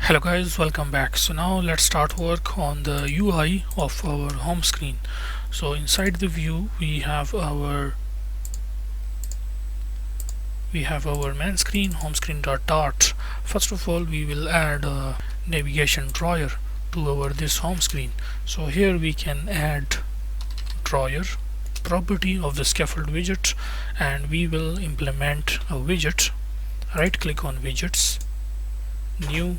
Hello guys, welcome back. So now let's start work on the UI of our home screen. So inside the view we have our main screen, home screen dot. First of all, we will add a navigation drawer to our this home screen. So here we can add drawer property of the scaffold widget, and we will implement a widget. Right click on widgets, new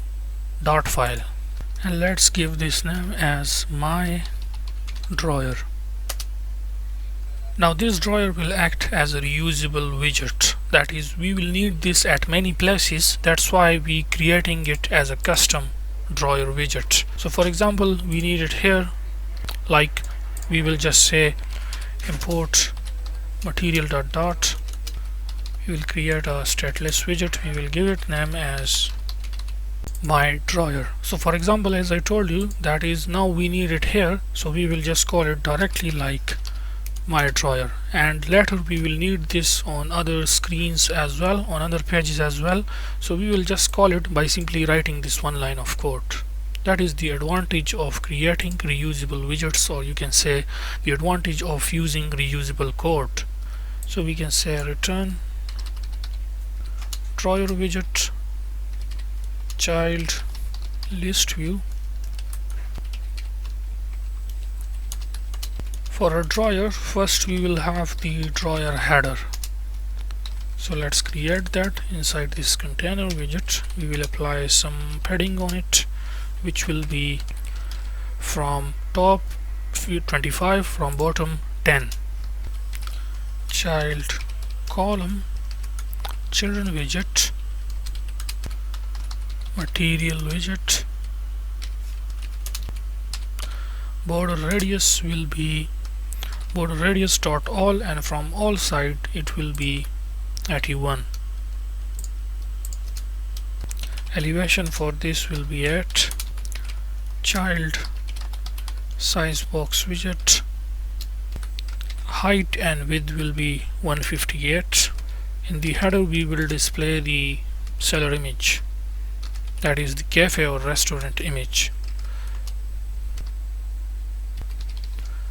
dot file, and let's give this name as my drawer. Now this drawer will act as a reusable widget, that is, we will need this at many places. That's why we creating it as a custom drawer widget. So for example, we need it here, like we will just say import material dot. We will create a stateless widget. We will give it name as my drawer. So for example, as I told you, that is, now we need it here, so we will just call it directly like my drawer, and later we will need this on other screens as well, on other pages as well. So we will just call it by simply writing this one line of code. That is the advantage of creating reusable widgets, or you can say the advantage of using reusable code. So we can say return drawer widget child list view. For a drawer, first we will have the drawer header. So let's create that. Inside this container widget, we will apply some padding on it, which will be from top 25, from bottom 10. Child column children widget material widget. Border radius will be border radius dot all, and from all side it will be 81. Elevation for this will be at child size box widget. Height and width will be 158. In the header we will display the seller image, that is the cafe or restaurant image.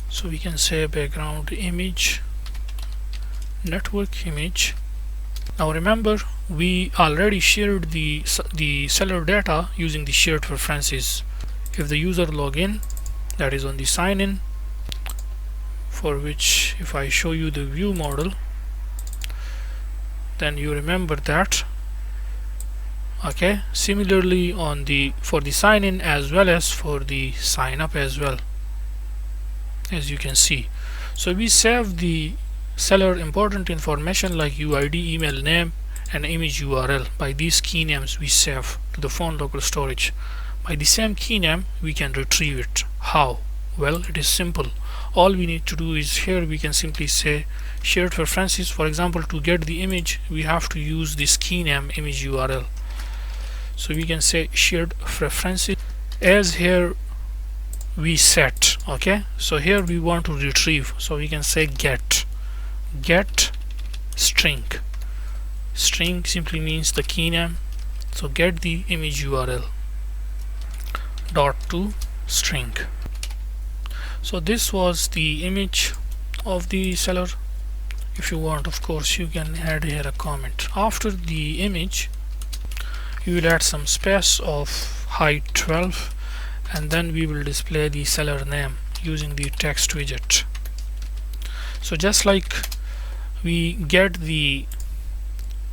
So we can say background image, network image. Now remember, we already shared the seller data using the shared preferences. If the user log in, that is on the sign in, for which if I show you the view model, then you remember that. Okay, similarly on the for the sign in as well as for the sign up as well, as you can see. So we save the seller important information like UID, email name, and image URL. By these key names we save to the phone local storage. By the same key name we can retrieve it. How? Well, it is simple. All we need to do is, here we can simply say shared preferences. For example, to get the image we have to use this key name image URL. So we can say shared preferences, as here we set. Okay, so here we want to retrieve, so we can say get string. String simply means the key name, so get the image URL dot to string. So this was the image of the seller. If you want, of course, you can add here a comment. After the image you will add some space of height 12, and then we will display the seller name using the text widget. So just like we get the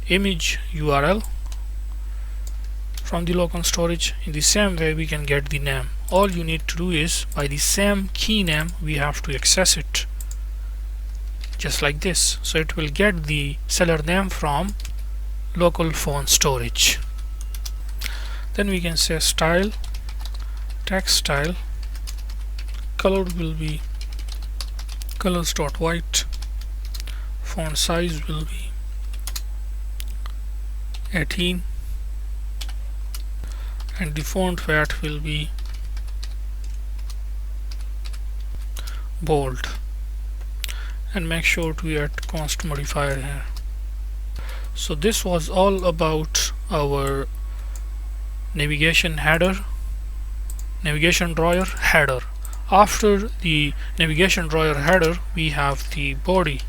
image URL from the local storage, in the same way we can get the name. All you need to do is, by the same key name we have to access it, just like this. So it will get the seller name from local phone storage. Then we can say style, text style, color will be colors.white, font size will be 18, and the font weight will be bold, and make sure to add const modifier here. So this was all about our navigation header, navigation drawer header. After the navigation drawer header, we have the body.